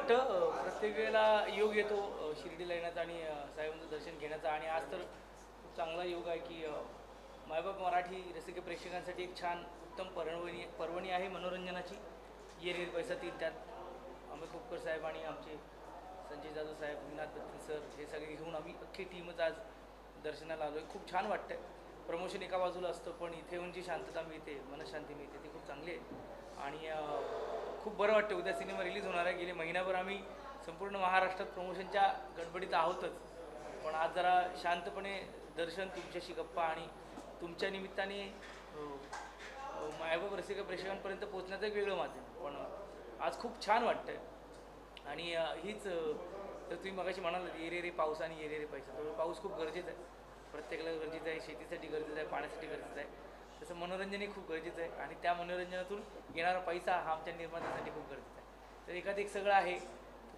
प्रत्येक वेळेला योग येतो शिर्डीला येण्याचा आणि साईबाबांचं दर्शन घेण्याचा. आणि आज तर खूप चांगला योग आहे की मायबाप मराठी रसिक प्रेक्षकांसाठी एक छान उत्तम पर्वणी आहे मनोरंजनाची. ये रे पैसा तीन, त्यात अमित खोपकर साहेब आणि आमचे संजय जाधव साहेब, विनाथ दत्ती सर, हे सगळे घेऊन आम्ही अख्खी टीमच आज दर्शनाला आलो आहे. खूप छान वाटतं आहे. प्रमोशन एका बाजूला असतं, पण इथे येऊन जी शांतता मिळते, मनशांती मिळते, ती खूप चांगली आहे. आणि खूप बरं वाटतं. उद्या सिनेमा रिलीज होणार आहे. गेले महिनाभर आम्ही संपूर्ण महाराष्ट्रात प्रमोशनच्या गडबडीत आहोतच, पण आज जरा शांतपणे दर्शन, तुमच्याशी गप्पा आणि तुमच्या निमित्ताने मायबाप रसिक प्रेक्षकांपर्यंत पोहोचण्याचं एक वेगळं माध्यम. पण आज खूप छान वाटतं आहे. आणि हीच तर तुम्ही मगाशी म्हणाल ये रे रे पाऊस आणि ये रे रे पैसा, तर पाऊस खूप गरजेचा आहे, प्रत्येकाला गरजेचं आहे, शेतीसाठी गरजेचं आहे, पाण्यासाठी गरजेचं आहे. तसं मनोरंजनही खूप गरजेचं आहे आणि त्या मनोरंजनातून येणारा पैसा हा आमच्या निर्मात्यासाठी खूप गरजेचा आहे. तर एखादं एक सगळं आहे.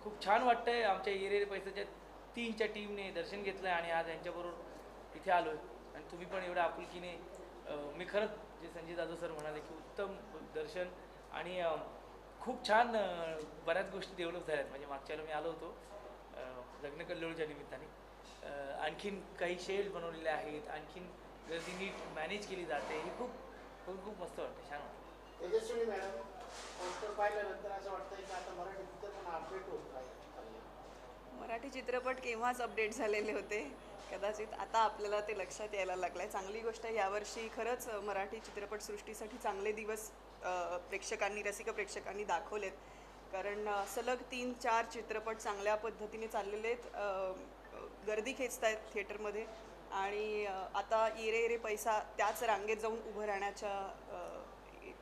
खूप छान वाटतं आहे. आमच्या ये रे रे पैसाच्या टीमच्या टीमने दर्शन घेतलं आहे आणि आज यांच्याबरोबर इथे आलो आहे. आणि तुम्ही पण एवढ्या आपुलकीने मी खरंच जे संजय जाधव सर म्हणाले की उत्तम दर्शन आणि खूप छान बऱ्याच गोष्टी डेव्हलप झाल्यात. म्हणजे मागच्या वेळेला मी आलो होतो लग्न कल्लोळच्या निमित्ताने. आणखीन काही शेड बनवलेले आहेत, आणखीन गर्दी नीट मॅनेज केली जाते. हे खूप खूप खूप मस्त वाटतं, छान वाटतं. तेजस्विनी मॅडम, पोस्टर पाहिल्यानंतर असं वाटतं की आता मराठी चित्रपट अपडेट होत आहे. मराठी चित्रपट केव्हाच अपडेट झालेले होते. कदाचित आता आपल्याला ते लक्षात यायला लागलं आहे. चांगली गोष्ट आहे. यावर्षी खरंच मराठी चित्रपटसृष्टीसाठी चांगले दिवस प्रेक्षकांनी, रसिक प्रेक्षकांनी दाखवलेत. कारण सलग 3-4 चित्रपट चांगल्या पद्धतीने चाललेले आहेत, गर्दी खेचत आहेत थिएटरमध्ये. आणि आता ये रे रे पैसा त्याच रांगेत जाऊन उभं राहण्याच्या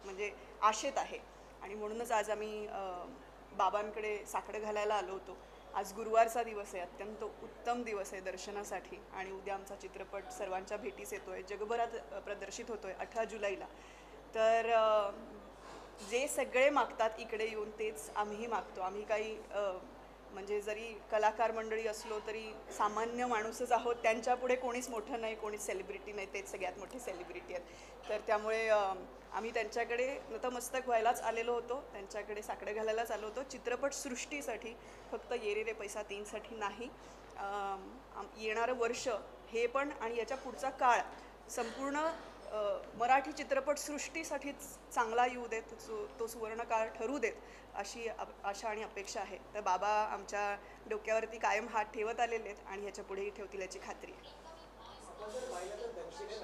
म्हणजे आशेत आहे. आणि म्हणूनच आज आम्ही बाबांकडे साकडं घालायला आलो होतो. आज गुरुवारचा दिवस आहे, अत्यंत उत्तम दिवस आहे दर्शनासाठी. आणि उद्या आमचा चित्रपट सर्वांच्या भेटीस येतो आहे, जगभरात प्रदर्शित होतो आहे 18 जुलैला. तर जे सगळे मागतात इकडे येऊन तेच आम्हीही मागतो. आम्ही काही म्हणजे जरी कलाकार मंडळी असलो तरी सामान्य माणूसच आहोत. त्यांच्यापुढे कोणीच मोठं नाही, कोणीच सेलिब्रिटी नाही, तेच सगळ्यात मोठी सेलिब्रिटी आहेत. तर त्यामुळे आम्ही त्यांच्याकडे नतमस्तक व्हायलाच आलेलो होतो, त्यांच्याकडे साकडं घालायलाच आलो होतो. चित्रपटसृष्टीसाठी, फक्त ये रे रे पैसा 3साठी नाही. येणारं वर्ष हे पण आणि याच्या पुढचा काळ संपूर्ण मराठी चित्रपटसृष्टीसाठीच चांगला येऊ देत, तो सुवर्णकाळ ठरू देत, अशी आशा आणि अपेक्षा आहे. तर बाबा आमच्या डोक्यावरती कायम हात ठेवत आलेले आहेत आणि ह्याच्या पुढेही ठेवतील याची खात्री आहे.